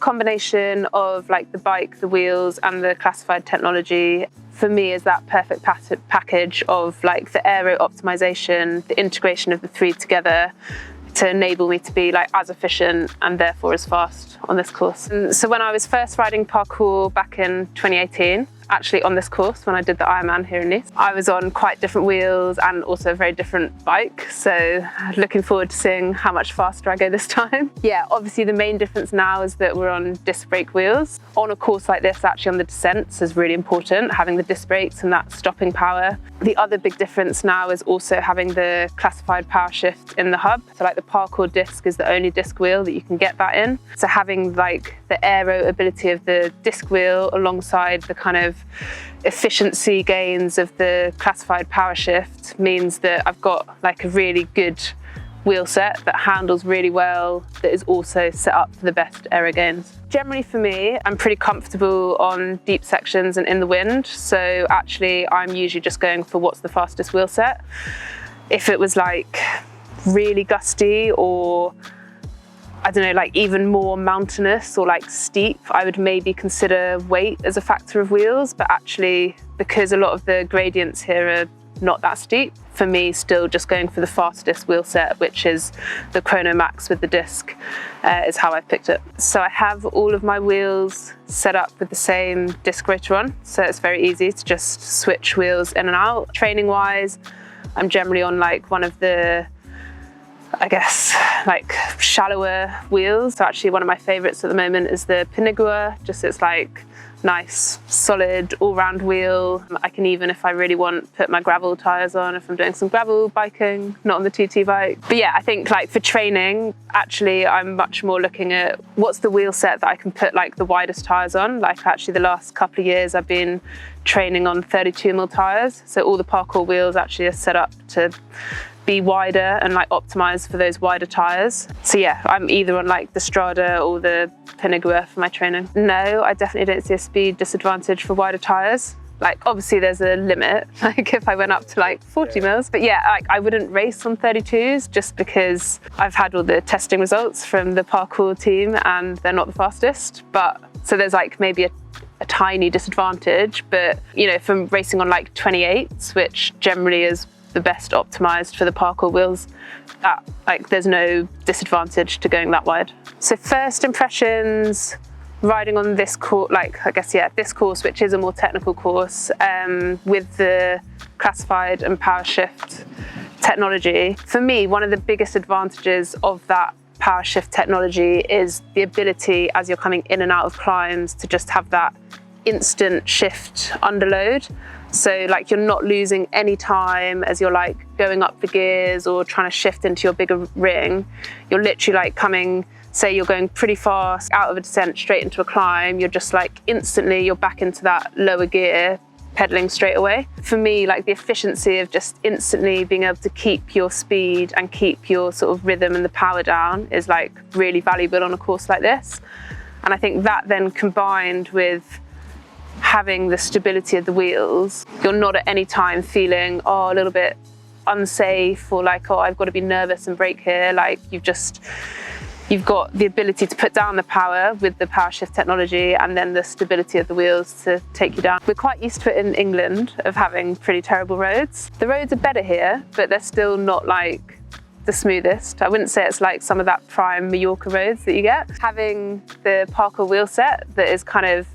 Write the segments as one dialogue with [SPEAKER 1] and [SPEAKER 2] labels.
[SPEAKER 1] combination of like the bike, the wheels and the classified technology for me is that perfect package of like the aero optimization, the integration of the three together to enable me to be like as efficient and therefore as fast on this course. And so when I was first riding parkour back in 2018, actually on this course when I did the Ironman here in Nice, I was on quite different wheels and also a very different bike. So looking forward to seeing how much faster I go this time. Yeah, obviously the main difference now is that we're on disc brake wheels. On a course like this, actually on the descents is really important, having the disc brakes and that stopping power. The other big difference now is also having the classified power shift in the hub. So like the parkour disc is the only disc wheel that you can get that in. So having like the aero ability of the disc wheel alongside the kind of efficiency gains of the classified power shift means that I've got like a really good wheel set that handles really well, that is also set up for the best aero gains. Generally for me, I'm pretty comfortable on deep sections and in the wind, so actually I'm usually just going for what's the fastest wheel set. If it was like really gusty or I don't know, like even more mountainous or like steep, I would maybe consider weight as a factor of wheels, but actually because a lot of the gradients here are not that steep, for me still just going for the fastest wheel set, which is the Chrono Max with the disc, is how I've picked it. So I have all of my wheels set up with the same disc rotor on, so it's very easy to just switch wheels in and out. Training wise, I'm generally on like one of the, I guess, like shallower wheels. So actually one of my favorites at the moment is the Pinigua, just it's like nice, solid, all-round wheel. I can even, if I really want, put my gravel tires on if I'm doing some gravel biking, not on the TT bike. But yeah, I think like for training, actually I'm much more looking at what's the wheel set that I can put like the widest tires on. Like actually the last couple of years I've been training on 32mm tires. So all the parkour wheels actually are set up to be wider and like optimized for those wider tires. So yeah, I'm either on like the Strada or the Pinigua for my training. No, I definitely don't see a speed disadvantage for wider tires. Like obviously there's a limit, like if I went up to like 40 mils, but yeah, like I wouldn't race on 32s just because I've had all the testing results from the parkour team and they're not the fastest. But so there's like maybe a tiny disadvantage, but you know, from racing on like 28s, which generally is the best optimized for the parkour wheels, that like there's no disadvantage to going that wide. So first impressions riding on this course, like I guess yeah, this course, which is a more technical course, with the classified and power shift technology. For me, one of the biggest advantages of that power shift technology is the ability as you're coming in and out of climbs to just have that instant shift under load. So like you're not losing any time as you're like going up the gears or trying to shift into your bigger ring. You're literally like coming, say you're going pretty fast out of a descent straight into a climb, you're just like instantly you're back into that lower gear, pedaling straight away. For me, like the efficiency of just instantly being able to keep your speed and keep your sort of rhythm and the power down is like really valuable on a course like this. And I think that then combined with having the stability of the wheels, you're not at any time feeling, oh, a little bit unsafe or like, oh, I've got to be nervous and brake here. Like you've got the ability to put down the power with the power shift technology and then the stability of the wheels to take you down. We're quite used to it in England of having pretty terrible roads. The roads are better here, but they're still not like the smoothest. I wouldn't say it's like some of that prime Mallorca roads that you get. Having the parkour wheel set that is kind of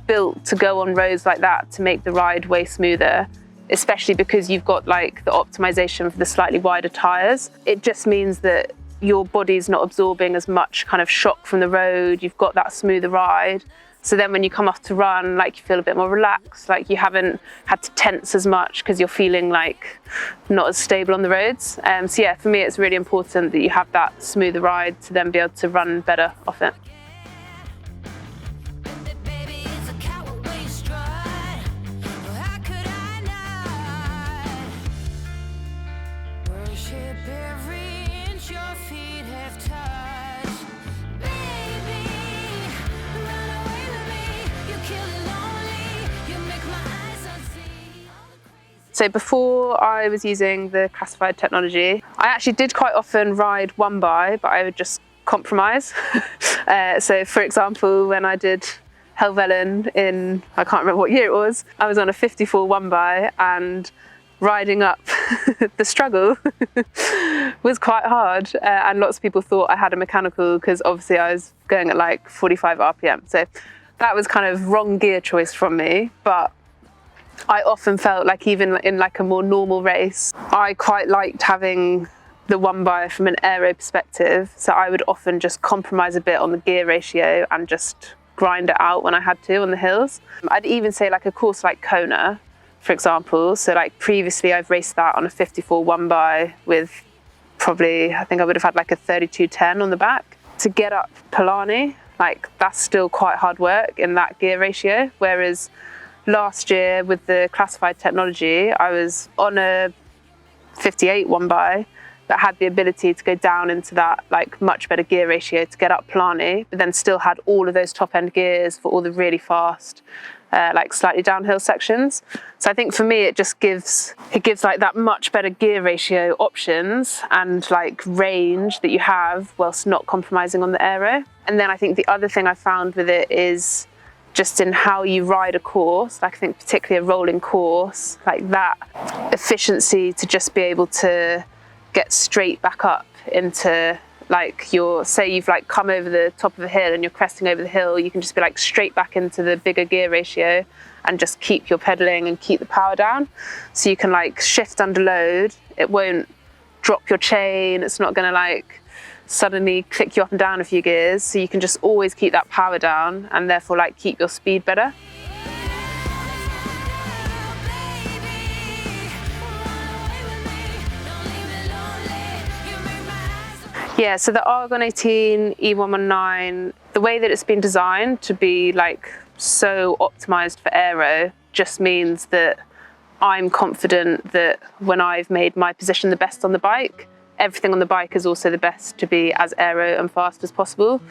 [SPEAKER 1] built to go on roads like that to make the ride way smoother, especially because you've got like the optimization for the slightly wider tires. It just means that your body's not absorbing as much kind of shock from the road. You've got that smoother ride. So then when you come off to run, like you feel a bit more relaxed, like you haven't had to tense as much because you're feeling like not as stable on the roads. So yeah, for me, it's really important that you have that smoother ride to then be able to run better off it. So before I was using the classified technology, I actually did quite often ride one by, but I would just compromise. So for example, when I did Helvellyn in, I can't remember what year it was, I was on a 54 one by, and riding up the struggle was quite hard, and lots of people thought I had a mechanical because obviously I was going at like 45 RPM. So that was kind of wrong gear choice from me, but I often felt like even in like a more normal race, I quite liked having the one by from an aero perspective. So I would often just compromise a bit on the gear ratio and just grind it out when I had to on the hills. I'd even say like a course like Kona, for example. So like previously I've raced that on a 54 one by with probably, I think I would have had like a 3210 on the back. To get up Palani, like that's still quite hard work in that gear ratio. Whereas last year with the classified technology, I was on a 58 one by that had the ability to go down into that like much better gear ratio to get up Palani, but then still had all of those top end gears for all the really fast like slightly downhill sections. So I think for me it gives like that much better gear ratio options and like range that you have whilst not compromising on the aero. And then I think the other thing I found with it is just in how you ride a course, like I think particularly a rolling course, like that efficiency to just be able to get straight back up into like say you've like come over the top of a hill and you're cresting over the hill, you can just be like straight back into the bigger gear ratio and just keep your pedaling and keep the power down. So you can like shift under load, it won't drop your chain, it's not gonna like suddenly click you up and down a few gears, so you can just always keep that power down and therefore like keep your speed better. Yeah, so the Argon 18 E119, the way that it's been designed to be like so optimized for aero just means that I'm confident that when I've made my position the best on the bike, everything on the bike is also the best to be as aero and fast as possible.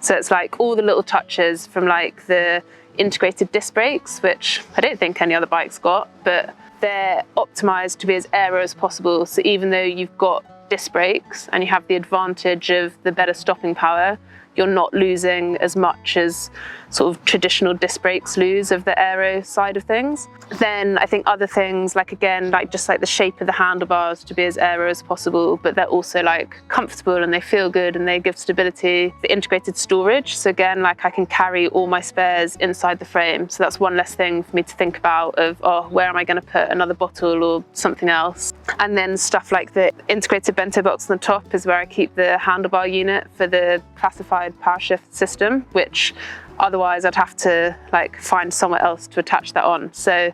[SPEAKER 1] So it's like all the little touches from like the integrated disc brakes, which I don't think any other bike's got, but they're optimized to be as aero as possible. So even though you've got disc brakes and you have the advantage of the better stopping power, you're not losing as much as sort of traditional disc brakes lose of the aero side of things. Then I think other things, like again, like just like the shape of the handlebars to be as aero as possible, but they're also like comfortable and they feel good and they give stability. The integrated storage, so again, like I can carry all my spares inside the frame. So that's one less thing for me to think about of, oh, where am I going to put another bottle or something else? And then stuff like the integrated bento box on the top is where I keep the handlebar unit for the classified power shift system, which otherwise I'd have to like find somewhere else to attach that on. So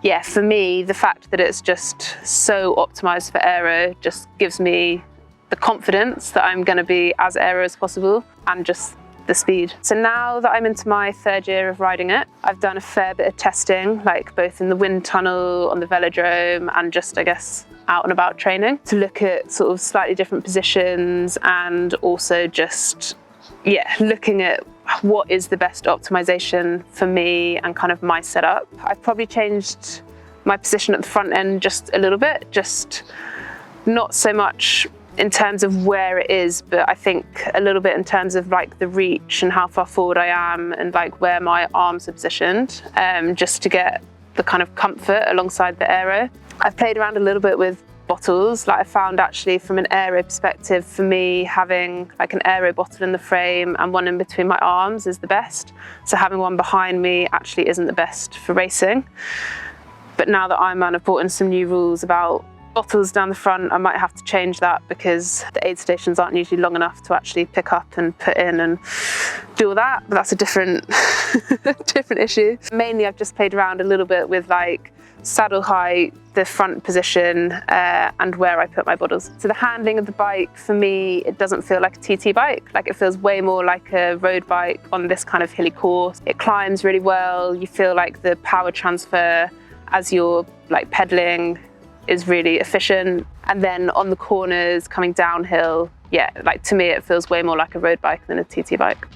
[SPEAKER 1] yeah, for me, the fact that it's just so optimized for aero just gives me the confidence that I'm going to be as aero as possible and just the speed. So now that I'm into my third year of riding it, I've done a fair bit of testing, like both in the wind tunnel, on the velodrome, and just I guess out and about training to look at sort of slightly different positions, and also just looking at what is the best optimization for me and kind of my setup. I've probably changed my position at the front end just a little bit, just not so much in terms of where it is, but I think a little bit in terms of like the reach and how far forward I am and like where my arms are positioned, just to get the kind of comfort alongside the aero. I've played around a little bit with bottles. Like I found actually from an aero perspective, for me, having like an aero bottle in the frame and one in between my arms is the best. So having one behind me actually isn't the best for racing. But now that I'm on, I've brought in some new rules about bottles down the front. I might have to change that because the aid stations aren't usually long enough to actually pick up and put in and do all that. But that's a different different issue. Mainly I've just played around a little bit with like saddle height, the front position, and where I put my bottles. So the handling of the bike, for me, it doesn't feel like a TT bike. Like it feels way more like a road bike on this kind of hilly course. It climbs really well. You feel like the power transfer as you're like pedaling is really efficient. And then on the corners coming downhill, yeah, like to me, it feels way more like a road bike than a TT bike.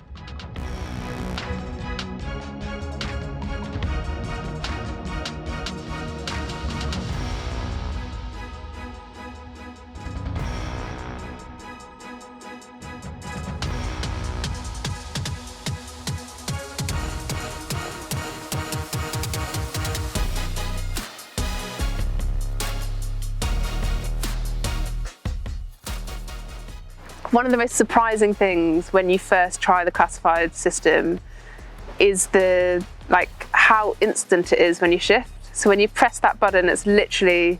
[SPEAKER 1] One of the most surprising things when you first try the classified system is how instant it is when you shift. So when you press that button, it's literally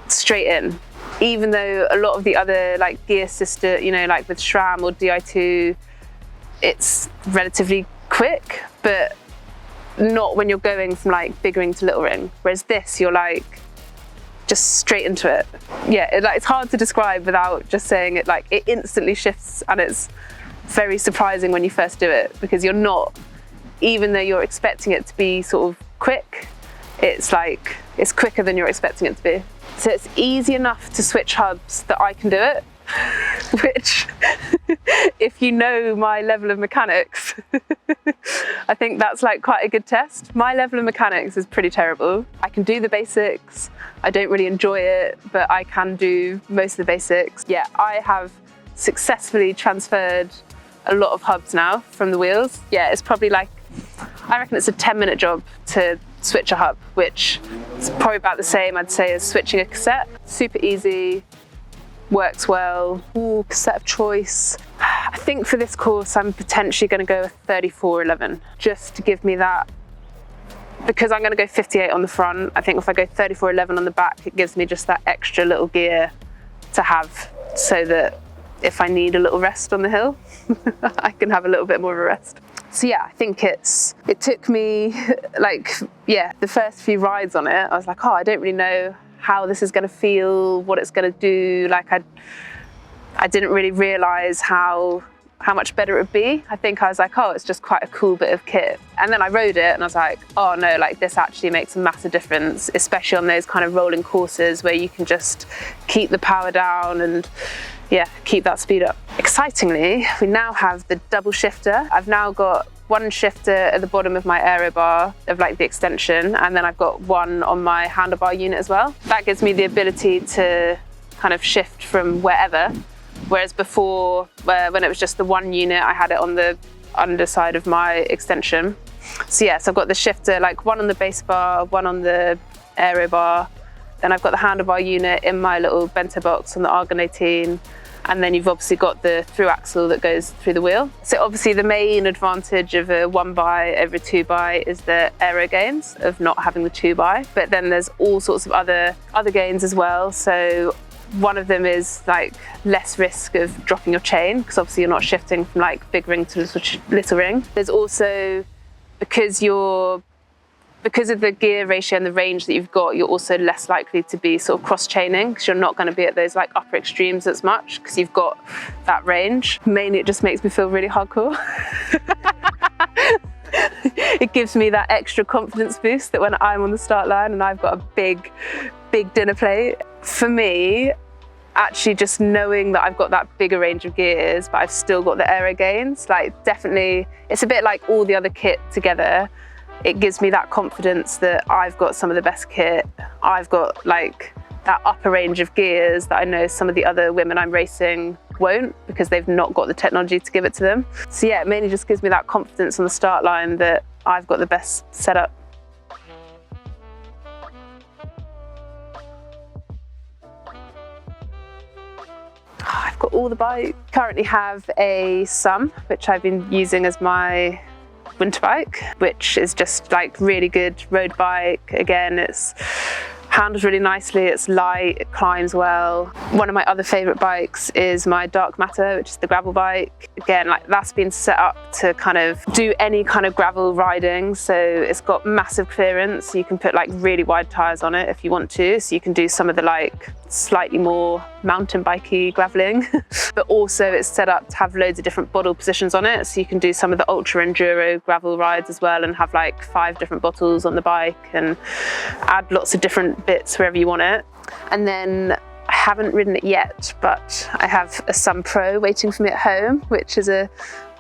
[SPEAKER 1] straight in. Even though a lot of the other gear system, like with SRAM or Di2, it's relatively quick, but not when you're going from big ring to little ring. Whereas this, you're just straight into it. Yeah, it's hard to describe without just saying it. It instantly shifts, and it's very surprising when you first do it, because you're not, even though you're expecting it to be sort of quick, it's quicker than you're expecting it to be. So it's easy enough to switch hubs that I can do it, which, if you know my level of mechanics, I think that's quite a good test. My level of mechanics is pretty terrible. I can do the basics. I don't really enjoy it, but I can do most of the basics. Yeah, I have successfully transferred a lot of hubs now from the wheels. Yeah, it's probably I reckon it's a 10-minute job to switch a hub, which is probably about the same, I'd say, as switching a cassette. Super easy, works well. Ooh, cassette of choice. I think for this course, I'm potentially going to go with 3411, just to give me that, because I'm going to go 58 on the front. I think if I go 3411 on the back, it gives me just that extra little gear to have, so that if I need a little rest on the hill, I can have a little bit more of a rest. So yeah, I think it took me the first few rides on it, I was like, oh, I don't really know how this is going to feel, what it's going to do. I didn't really realise how much better it would be. I think I was like, oh, it's just quite a cool bit of kit. And then I rode it and I was like, oh no, this actually makes a massive difference, especially on those kind of rolling courses where you can just keep the power down and keep that speed up. Excitingly, we now have the double shifter. I've now got one shifter at the bottom of my aero bar of the extension, and then I've got one on my handlebar unit as well. That gives me the ability to kind of shift from wherever, whereas before, when it was just the one unit, I had it on the underside of my extension. So yeah, so I've got the shifter, one on the base bar, one on the aero bar, then I've got the handlebar unit in my little bento box on the Argon 18, and then you've obviously got the through axle that goes through the wheel. So obviously the main advantage of a 1x over a 2x is the aero gains of not having the 2x, but then there's all sorts of other gains as well. So one of them is less risk of dropping your chain, because obviously you're not shifting from big ring to little ring. There's also, because of the gear ratio and the range that you've got, you're also less likely to be sort of cross-chaining, because you're not going to be at those upper extremes as much, because you've got that range. Mainly it just makes me feel really hardcore. It gives me that extra confidence boost that when I'm on the start line and I've got a big dinner plate. For me, actually just knowing that I've got that bigger range of gears, but I've still got the aero gains, definitely, it's a bit like all the other kit together. It gives me that confidence that I've got some of the best kit. I've got that upper range of gears that I know some of the other women I'm racing won't, because they've not got the technology to give it to them. So yeah, it mainly just gives me that confidence on the start line that I've got the best setup. I've got all the bikes. Currently have a Sum, which I've been using as my winter bike, which is just really good road bike. Again, it's handles really nicely, it's light, it climbs well. One of my other favourite bikes is my Dark Matter, which is the gravel bike. Again, that's been set up to kind of do any kind of gravel riding, so it's got massive clearance, so you can put really wide tyres on it if you want to, so you can do some of the slightly more mountain bikey gravelling. But also it's set up to have loads of different bottle positions on it, so you can do some of the ultra enduro gravel rides as well and have 5 different bottles on the bike and add lots of different bits wherever you want it. And then I haven't ridden it yet, but I have a Sun Pro waiting for me at home, which is a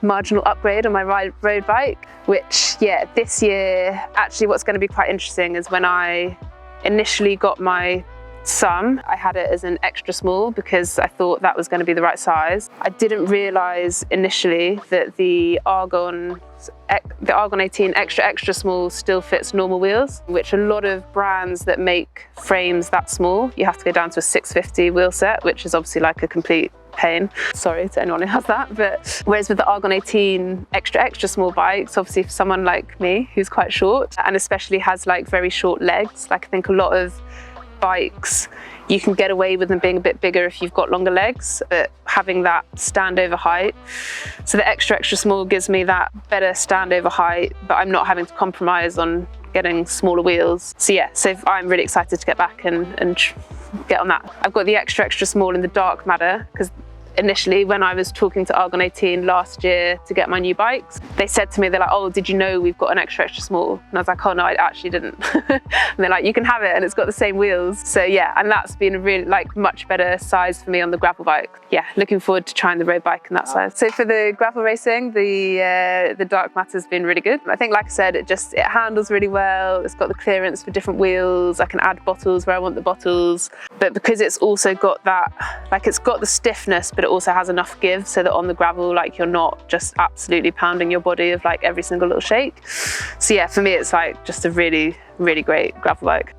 [SPEAKER 1] marginal upgrade on my road bike, which this year, actually what's going to be quite interesting is when I initially got my Sum, I had it as an extra small because I thought that was going to be the right size. I didn't realise initially that the Argon 18 extra small still fits normal wheels, which a lot of brands that make frames that small, you have to go down to a 650 wheel set, which is obviously a complete pain. Sorry to anyone who has that. But whereas with the Argon 18 extra small bikes, obviously for someone like me who's quite short and especially has like very short legs, like I think a lot of bikes you can get away with them being a bit bigger if you've got longer legs, but having that standover height. So the extra small gives me that better standover height, but I'm not having to compromise on getting smaller wheels. So yeah, so I'm really excited to get back and get on that. I've got the extra small in the dark matter because initially when I was talking to Argon 18 last year to get my new bikes, they said to me, they're like, oh, did you know we've got an extra small? And I was like, oh no, I actually didn't. And they're like, you can have it and it's got the same wheels. So yeah, and that's been a really like much better size for me on the gravel bike. Yeah, looking forward to trying the road bike in that size. So for the gravel racing, the dark matter's been really good. I think, like I said, it handles really well. It's got the clearance for different wheels. I can add bottles where I want the bottles. But because it's also got that, like it's got the stiffness, but it also has enough give so that on the gravel, like you're not just absolutely pounding your body of like every single little shake. So yeah, for me, it's like just a really, really great gravel bike.